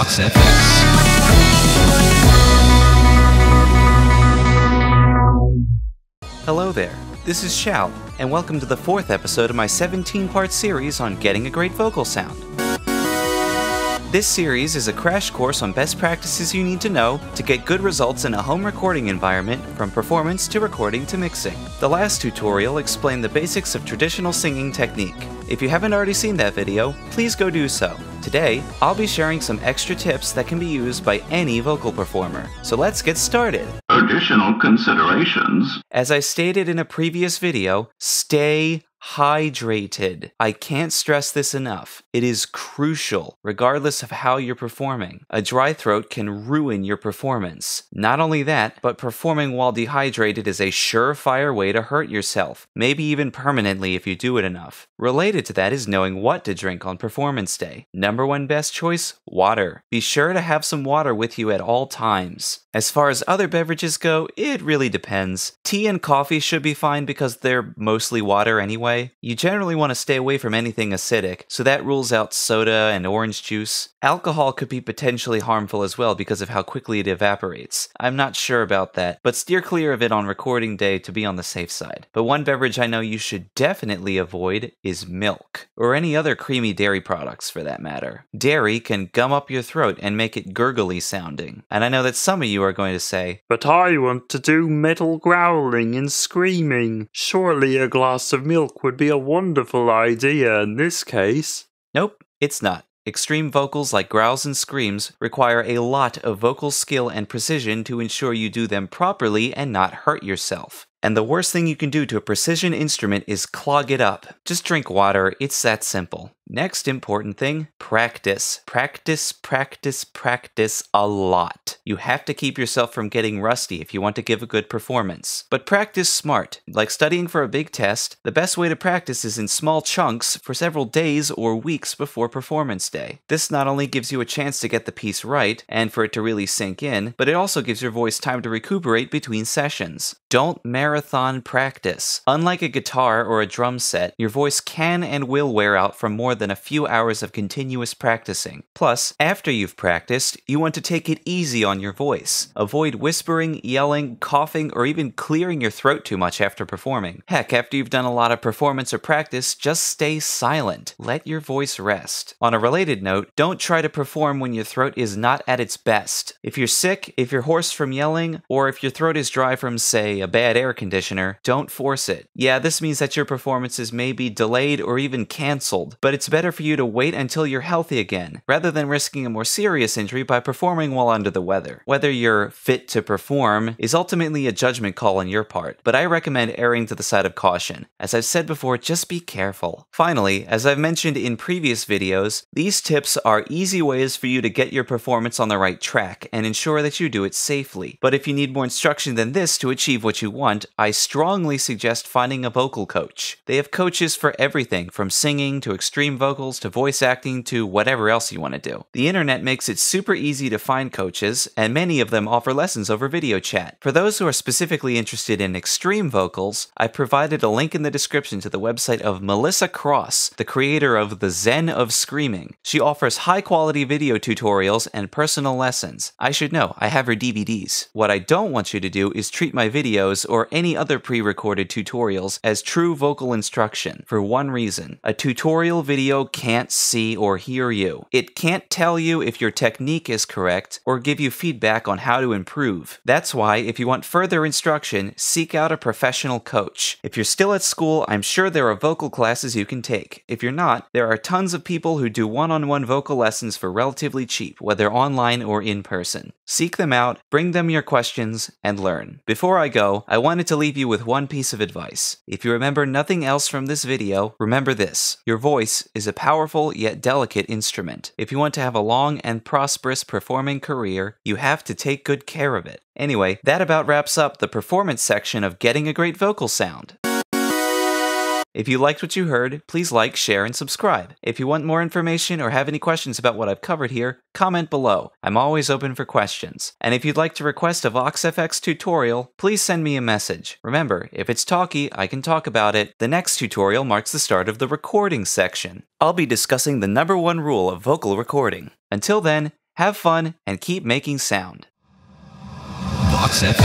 VoxFX. Hello there, this is Xiao, and welcome to the 4th episode of my 17-part series on getting a great vocal sound. This series is a crash course on best practices you need to know to get good results in a home recording environment, from performance to recording to mixing. The last tutorial explained the basics of traditional singing technique. If you haven't already seen that video, please go do so. Today, I'll be sharing some extra tips that can be used by any vocal performer. So let's get started. Additional considerations. As I stated in a previous video, stay hydrated. I can't stress this enough. It is crucial, regardless of how you're performing. A dry throat can ruin your performance. Not only that, but performing while dehydrated is a surefire way to hurt yourself, maybe even permanently if you do it enough. Related to that is knowing what to drink on performance day. Number one best choice, water. Be sure to have some water with you at all times. As far as other beverages go, it really depends. Tea and coffee should be fine because they're mostly water anyway. You generally want to stay away from anything acidic, so that rules out soda and orange juice. Alcohol could be potentially harmful as well because of how quickly it evaporates. I'm not sure about that, but steer clear of it on recording day to be on the safe side. But one beverage I know you should definitely avoid is milk, or any other creamy dairy products for that matter. Dairy can gum up your throat and make it gurgly sounding. And I know that some of you are going to say, "But I want to do metal growling and screaming. Surely a glass of milk would be a wonderful idea in this case." Nope, it's not. Extreme vocals like growls and screams require a lot of vocal skill and precision to ensure you do them properly and not hurt yourself. And the worst thing you can do to a precision instrument is clog it up. Just drink water, it's that simple. Next important thing, practice. Practice, practice, practice a lot. You have to keep yourself from getting rusty if you want to give a good performance. But practice smart. Like studying for a big test, the best way to practice is in small chunks for several days or weeks before performance day. This not only gives you a chance to get the piece right, and for it to really sink in, but it also gives your voice time to recuperate between sessions. Don't marathon practice. Unlike a guitar or a drum set, your voice can and will wear out from more than a few hours of continuous practicing. Plus, after you've practiced, you want to take it easy on your voice. Avoid whispering, yelling, coughing, or even clearing your throat too much after performing. Heck, after you've done a lot of performance or practice, just stay silent. Let your voice rest. On a related note, don't try to perform when your throat is not at its best. If you're sick, if you're hoarse from yelling, or if your throat is dry from, say, a bad air conditioner, don't force it. Yeah, this means that your performances may be delayed or even cancelled, but it's better for you to wait until you're healthy again, rather than risking a more serious injury by performing while under the weather. Whether you're fit to perform is ultimately a judgment call on your part, but I recommend erring to the side of caution. As I've said before, just be careful. Finally, as I've mentioned in previous videos, these tips are easy ways for you to get your performance on the right track and ensure that you do it safely. But if you need more instruction than this to achieve what you want, I strongly suggest finding a vocal coach. They have coaches for everything from singing to extreme vocals to voice acting to whatever else you want to do. The internet makes it super easy to find coaches, and many of them offer lessons over video chat. For those who are specifically interested in extreme vocals, I provided a link in the description to the website of Melissa Cross, the creator of The Zen of Screaming. She offers high-quality video tutorials and personal lessons. I should know, I have her DVDs. What I don't want you to do is treat my videos or any other pre-recorded tutorials as true vocal instruction, for one reason. A tutorial video can't see or hear you. It can't tell you if your technique is correct or give you feedback on how to improve. That's why, if you want further instruction, seek out a professional coach. If you're still at school, I'm sure there are vocal classes you can take. If you're not, there are tons of people who do one-on-one vocal lessons for relatively cheap, whether online or in person. Seek them out, bring them your questions, and learn. Before I go, I wanted to leave you with one piece of advice. If you remember nothing else from this video, remember this. Your voice is a powerful yet delicate instrument. If you want to have a long and prosperous performing career, you have to take good care of it. Anyway, that about wraps up the performance section of getting a great vocal sound. If you liked what you heard, please like, share, and subscribe. If you want more information or have any questions about what I've covered here, comment below. I'm always open for questions. And if you'd like to request a VoxFX tutorial, please send me a message. Remember, if it's talky, I can talk about it. The next tutorial marks the start of the recording section. I'll be discussing the #1 rule of vocal recording. Until then, Have fun and keep making sound. VoxFX.